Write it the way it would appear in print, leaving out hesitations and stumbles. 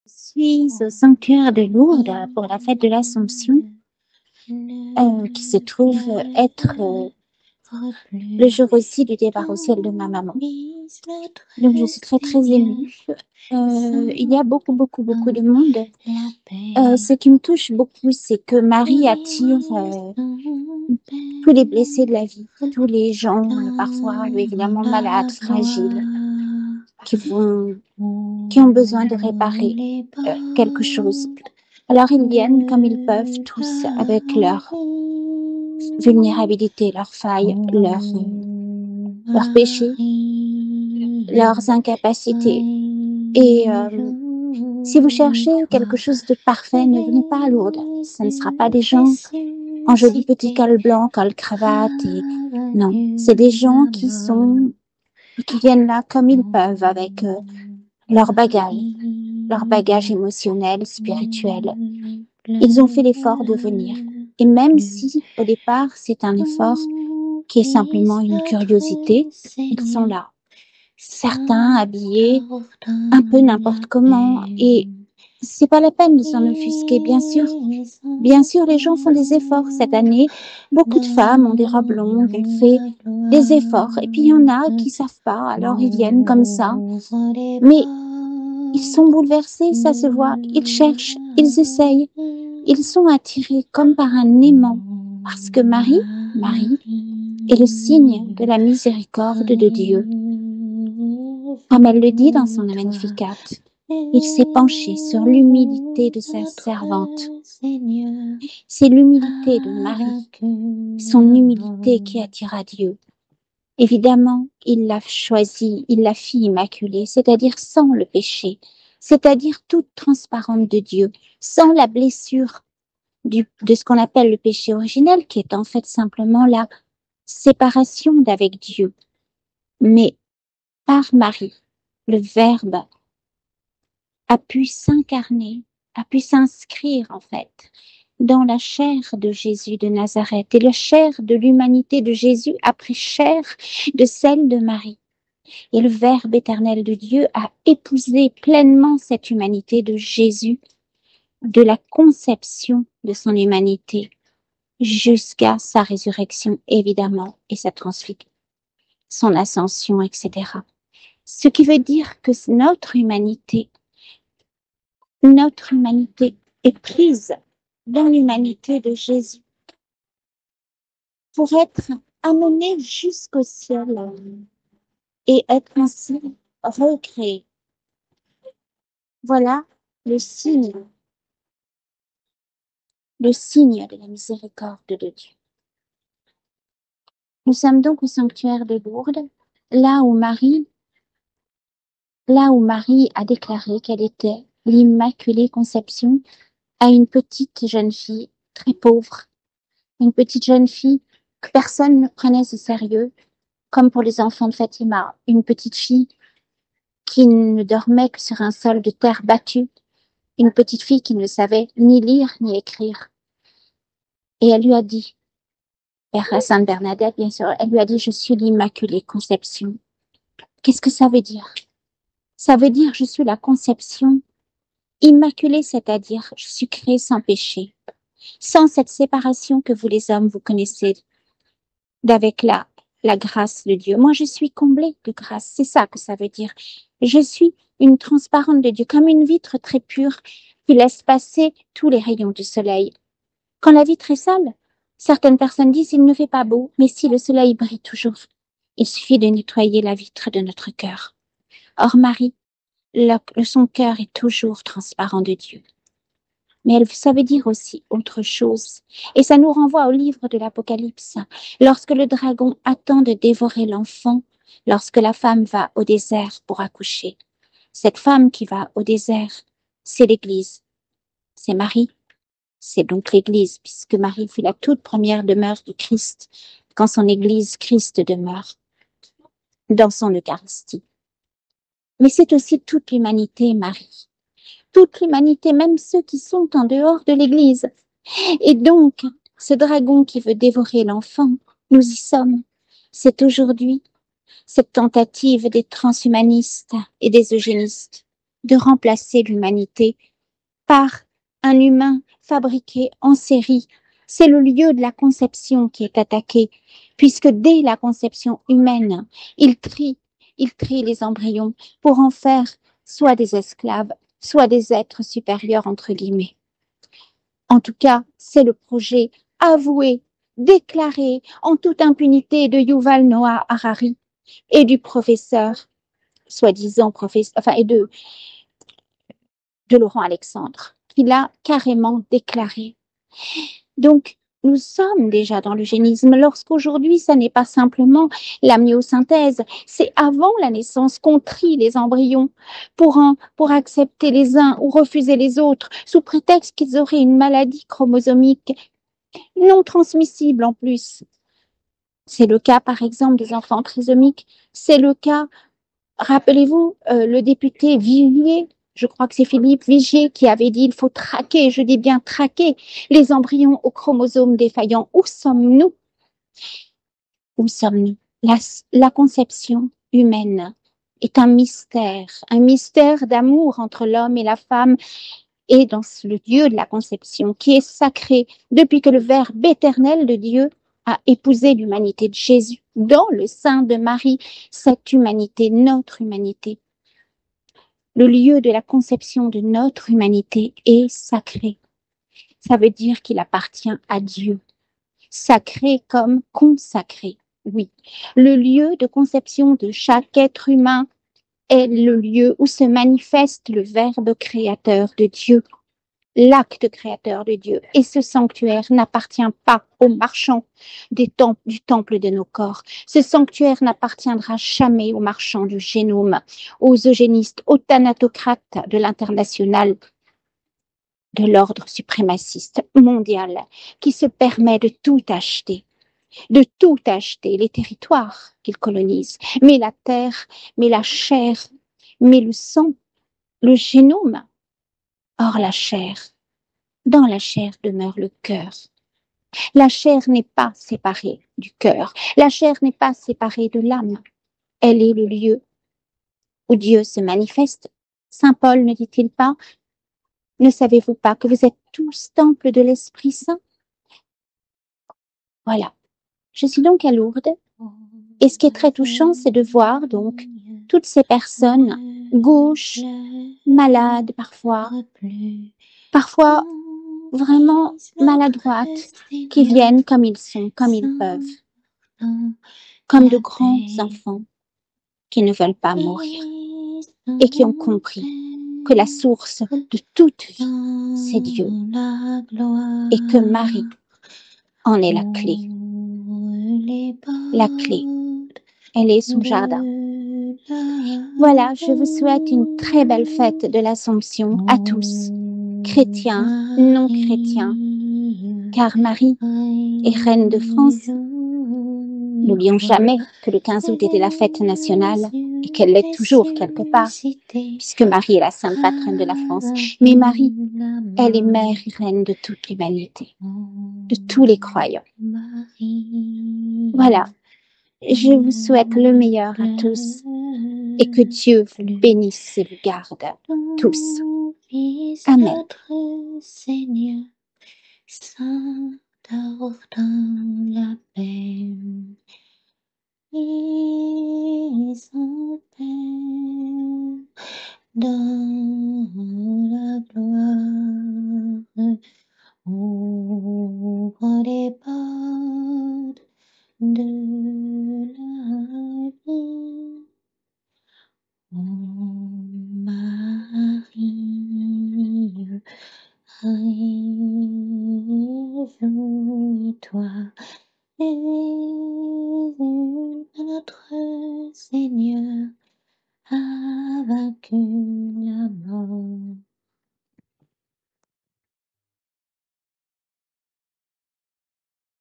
Suis au sanctuaire de Lourdes pour la fête de l'Assomption, qui se trouve être le jour aussi du départ au ciel de ma maman. Donc je suis très très émue. Il y a beaucoup de monde. Ce qui me touche beaucoup, c'est que Marie attire tous les blessés de la vie, tous les gens parfois évidemment malades, fragiles, qui ont besoin de réparer quelque chose. Alors ils viennent comme ils peuvent tous avec leur vulnérabilité, leurs failles, leurs péchés, leurs incapacités. Et si vous cherchez quelque chose de parfait, ne venez pas à Lourdes. Ce ne sera pas des gens en joli petit col blanc, col cravate. Non, c'est des gens qui viennent là comme ils peuvent avec leur bagage émotionnel, spirituel. Ils ont fait l'effort de venir. Et même si, au départ, c'est un effort qui est simplement une curiosité, ils sont là. Certains habillés un peu n'importe comment. Et c'est pas la peine de s'en offusquer, bien sûr. Bien sûr, les gens font des efforts cette année. Beaucoup de femmes ont des robes longues, elles font des efforts. Et puis il y en a qui savent pas, alors ils viennent comme ça. Mais ils sont bouleversés, ça se voit. Ils cherchent, ils essayent. Ils sont attirés comme par un aimant. Parce que Marie est le signe de la miséricorde de Dieu. Comme elle le dit dans son Magnificat, il s'est penché sur l'humilité de sa servante. C'est l'humilité de Marie, son humilité qui attira Dieu. Évidemment, il l'a choisie, il l'a fit immaculée, c'est-à-dire sans le péché, c'est-à-dire toute transparente de Dieu, sans la blessure de ce qu'on appelle le péché originel, qui est en fait simplement la séparation d'avec Dieu. Mais par Marie, le Verbe a pu s'incarner, a pu s'inscrire en fait dans la chair de Jésus de Nazareth. Et la chair de l'humanité de Jésus a pris chair de celle de Marie. Et le Verbe éternel de Dieu a épousé pleinement cette humanité de Jésus, de la conception de son humanité jusqu'à sa résurrection, évidemment, et sa transfiguration, son ascension, etc. Ce qui veut dire que notre humanité est prise dans l'humanité de Jésus pour être amenée jusqu'au ciel et être ainsi recréée. Voilà le signe de la miséricorde de Dieu. Nous sommes donc au sanctuaire de Lourdes, là où Marie a déclaré qu'elle était l'Immaculée Conception à une petite jeune fille très pauvre, une petite jeune fille que personne ne prenait au sérieux, comme pour les enfants de Fatima, une petite fille qui ne dormait que sur un sol de terre battue, une petite fille qui ne savait ni lire ni écrire. Et elle lui a dit, Père Sainte Bernadette, bien sûr, elle lui a dit, je suis l'Immaculée Conception. Qu'est-ce que ça veut dire? Ça veut dire, je suis la conception immaculée, c'est-à-dire, je suis créée sans péché, sans cette séparation que vous les hommes, vous connaissez d'avec la grâce de Dieu. Moi, je suis comblée de grâce. C'est ça que ça veut dire. Je suis une transparente de Dieu, comme une vitre très pure qui laisse passer tous les rayons du soleil. Quand la vitre est sale, certaines personnes disent il ne fait pas beau, mais si le soleil brille toujours, il suffit de nettoyer la vitre de notre cœur. Or, Marie, son cœur est toujours transparent de Dieu. Mais ça veut dire aussi autre chose. Et ça nous renvoie au livre de l'Apocalypse. Lorsque le dragon attend de dévorer l'enfant, lorsque la femme va au désert pour accoucher. Cette femme qui va au désert, c'est l'Église. C'est Marie. C'est donc l'Église, puisque Marie fut la toute première demeure du Christ. Quand son Église, Christ demeure dans son Eucharistie. Mais c'est aussi toute l'humanité, Marie. Toute l'humanité, même ceux qui sont en dehors de l'Église. Et donc, ce dragon qui veut dévorer l'enfant, nous y sommes. C'est aujourd'hui cette tentative des transhumanistes et des eugénistes de remplacer l'humanité par un humain fabriqué en série. C'est le lieu de la conception qui est attaqué, puisque dès la conception humaine, il trie les embryons pour en faire soit des esclaves, soit des êtres supérieurs, entre guillemets. En tout cas, c'est le projet avoué, déclaré en toute impunité de Yuval Noah Harari et du professeur, soi-disant professeur, enfin, et de Laurent Alexandre, qui l'a carrément déclaré. Donc, nous sommes déjà dans l'eugénisme, lorsqu'aujourd'hui, ça n'est pas simplement la myosynthèse, c'est avant la naissance qu'on trie les embryons pour accepter les uns ou refuser les autres, sous prétexte qu'ils auraient une maladie chromosomique non transmissible en plus. C'est le cas, par exemple, des enfants trisomiques. C'est le cas, rappelez-vous, le député Vigier, je crois que c'est Philippe Vigier qui avait dit il faut traquer, je dis bien traquer, les embryons aux chromosomes défaillants. Où sommes-nous? Où sommes-nous? La conception humaine est un mystère d'amour entre l'homme et la femme, et dans le Dieu de la conception qui est sacré depuis que le Verbe éternel de Dieu a épousé l'humanité de Jésus dans le sein de Marie, cette humanité, notre humanité. Le lieu de la conception de notre humanité est sacré. Ça veut dire qu'il appartient à Dieu. Sacré comme consacré, oui. Le lieu de conception de chaque être humain est le lieu où se manifeste le Verbe créateur de Dieu, l'acte créateur de Dieu. Et ce sanctuaire n'appartient pas aux marchands du temple de nos corps. Ce sanctuaire n'appartiendra jamais aux marchands du génome, aux eugénistes, aux thanatocrates de l'international, de l'ordre suprémaciste mondial, qui se permet de tout acheter, les territoires qu'ils colonisent, mais la terre, mais la chair, mais le sang, le génome. Or la chair, dans la chair demeure le cœur. La chair n'est pas séparée du cœur. La chair n'est pas séparée de l'âme. Elle est le lieu où Dieu se manifeste. Saint Paul ne dit-il pas, ne savez-vous pas que vous êtes tous temples de l'Esprit Saint? Voilà. Je suis donc à Lourdes. Et ce qui est très touchant, c'est de voir donc toutes ces personnes gauches, malades parfois vraiment maladroites, qui viennent comme ils sont, comme ils peuvent, comme de grands enfants qui ne veulent pas mourir et qui ont compris que la source de toute vie, c'est Dieu, et que Marie en est la clé. La clé, elle est son jardin. Voilà, je vous souhaite une très belle fête de l'Assomption à tous, chrétiens, non chrétiens, car Marie est reine de France. N'oublions jamais que le 15 août était la fête nationale et qu'elle l'est toujours quelque part, puisque Marie est la sainte patronne de la France. Mais Marie, elle est mère et reine de toute l'humanité, de tous les croyants. Voilà, je vous souhaite le meilleur à tous et que Dieu vous bénisse et vous garde tous. Amen. Dans la gloire, ouvre les portes de la vie. Oh Marie, réjouis-toi, Jésus notre Seigneur